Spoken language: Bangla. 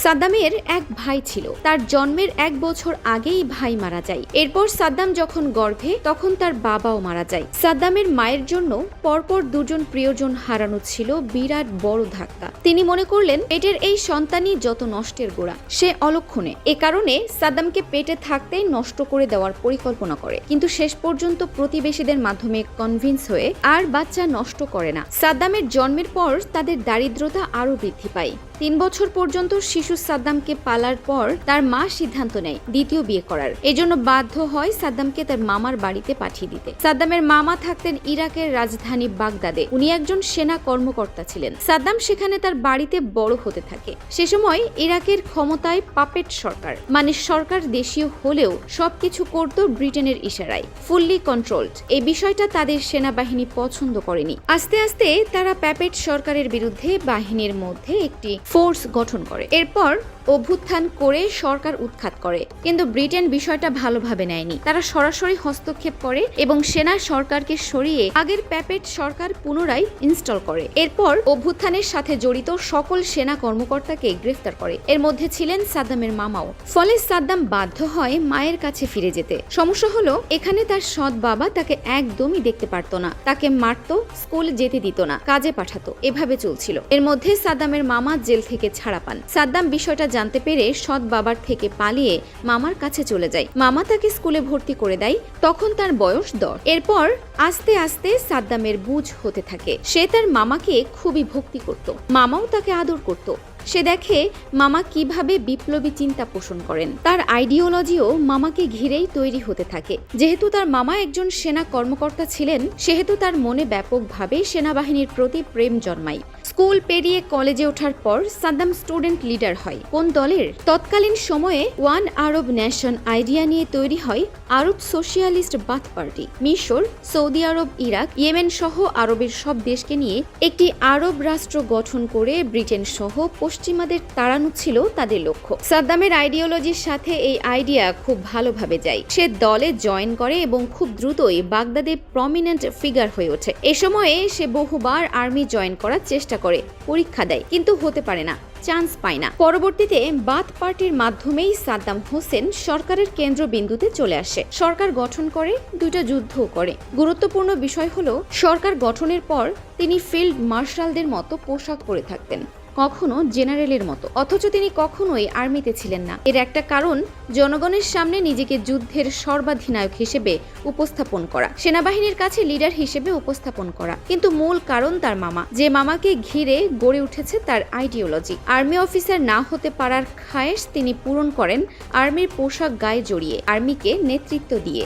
সাদ্দামের এক ভাই ছিল। তার জন্মের 1 বছর আগেই ভাই মারা যায়। এরপর সাদ্দাম যখন গর্ভে তখন তার বাবাও মারা যায়। সাদ্দামের মায়ের জন্য পরপর দুজন প্রিয়জন হারানো ছিল বিরাট বড় ধাক্কা। তিনি মনে করলেন পেটের এই সন্তানই যত নষ্টের গোড়া, সে অলক্ষণে। এ কারণে সাদ্দামকে পেটে থাকতেই নষ্ট করে দেওয়ার পরিকল্পনা করে, কিন্তু শেষ পর্যন্ত প্রতিবেশীদের মাধ্যমে কনভিন্স হয়ে আর বাচ্চা নষ্ট করে না। সাদ্দামের জন্মের পর তাদের দারিদ্রতা আরো বৃদ্ধি পায়। 3 বছর পর্যন্ত শিশু সাদ্দামকে পালার পর তার মা সিদ্ধান্ত নেয় দ্বিতীয় বিয়ে করার। এজন্য বাধ্য হয় সাদ্দামকে তার মামার বাড়িতে পাঠিয়ে দিতে। সাদ্দামের মামা থাকতেন ইরাকের রাজধানী বাগদাদে। উনি একজন সেনা কর্মকর্তা ছিলেন। সাদ্দাম সেখানে তার বাড়িতে বড় হতে থাকে। সে সময় ইরাকের ক্ষমতায় পাপেট সরকার, মানে সরকার দেশীয় হলেও সবকিছু করত ব্রিটেনের ইশারায়, ফুললি কন্ট্রোলড। এই বিষয়টা তাদের সেনাবাহিনী পছন্দ করেনি। আস্তে আস্তে তারা পাপেট সরকারের বিরুদ্ধে বাহিনীর মধ্যে একটি ফোর্স গঠন করে। এরপর অভ্যুত্থান করে সরকার উৎখাত করে, কিন্তু ব্রিটেন বিষয়টা ভালোভাবে নেয়নি। তারা সরাসরি হস্তক্ষেপ করে এবং সেনা সরকারকে সরিয়ে আগের প্যাপেট সরকার পুনরায় ইনস্টল করে। এরপর অভ্যুত্থানের সাথে জড়িত সকল সেনা কর্মকর্তাকে গ্রেফতার করে। এর মধ্যে ছিলেন সাদ্দামের মামাও। ফলে সাদ্দাম বাধ্য হয় মায়ের কাছে ফিরে যেতে। সমস্যা হলো এখানে তার সৎ বাবা তাকে একদমই দেখতে পারত না, তাকে মারত, স্কুল যেতে দিত না, কাজে পাঠাতো। এভাবে চলছিল। এর মধ্যে সাদ্দামের মামা জেল থেকে ছাড়া পান। সাদ্দাম বিষয়টা জানতে পেরে সৎ বাবার থেকে পালিয়ে মামার কাছে চলে যায়। মামা তাকে স্কুলে ভর্তি করে দেয়। তখন তার বয়স 10। এরপর আস্তে আস্তে সাদ্দামের বুঝ হতে থাকে। সে তার মামাকে খুবই ভক্তি করত, মামাও তাকে আদর করত। সে দেখে মামা কিভাবে বিপ্লবী চিন্তা পোষণ করেন। তার আইডিওলজিও মামাকে ঘিরেই তৈরি হতে থাকে। যেহেতু তার মামা একজন সেনা কর্মকর্তা ছিলেন, সেহেতু তার মনে ব্যাপকভাবে সেনাবাহিনীর প্রতি প্রেম জন্মায়। স্কুল পেরিয়ে কলেজে ওঠার পর সাদ্দাম স্টুডেন্ট লিডার হয়। কোন দলের? তৎকালীন সময়ে ওয়ান আরব নেশন আইডিয়া নিয়ে তৈরি হয় আরব সোশিয়ালিস্ট বাথ পার্টি। মিশর, সৌদি আরব, ইরাক, ইয়েমেন সহ আরবের সব দেশকে নিয়ে একটি আরব রাষ্ট্র গঠন করে ব্রিটেন সহ পশ্চিমাদের তাড়ানো ছিল তাদের লক্ষ্য। সাদ্দামের আইডিওলজির সাথে এই আইডিয়া খুব ভালোভাবে যায়। সে দলে জয়েন করে এবং খুব দ্রুতই বাগদাদে প্রমিনেন্ট ফিগার হয়ে ওঠে। এ সময়ে সে বহুবার আর্মি জয়েন করার চেষ্টা করে, পরীক্ষা দেয়, কিন্তু হতে পারে না, চান্স পায় না। পরবর্তীতে বাথ পার্টির মাধ্যমেই সাদ্দাম হোসেন সরকারের কেন্দ্রবিন্দুতে চলে আসে। সরকার গঠন করে, 2টা যুদ্ধও করে। গুরুত্বপূর্ণ বিষয় হলো সরকার গঠনের পর তিনি ফিল্ড মার্শালদের মতো পোশাক পরে থাকতেন, কখনো জেনারেলের মতো। অথচ তিনি কখনোই আর্মিতে ছিলেন না। এর একটা কারণ জনগণের সামনে নিজেকে যুদ্ধের সর্বাধিনায়ক হিসেবে উপস্থাপন করা, সেনাবাহিনীর কাছে লিডার হিসেবে উপস্থাপন করা। কিন্তু মূল কারণ তার মামা, যে মামাকে ঘিরে গড়ে উঠেছে তার আইডিওলজি। আর্মি অফিসার না হতে পারার খায়েশ তিনি পূরণ করেন আর্মির পোশাক গায়ে জড়িয়ে, আর্মিকে নেতৃত্ব দিয়ে।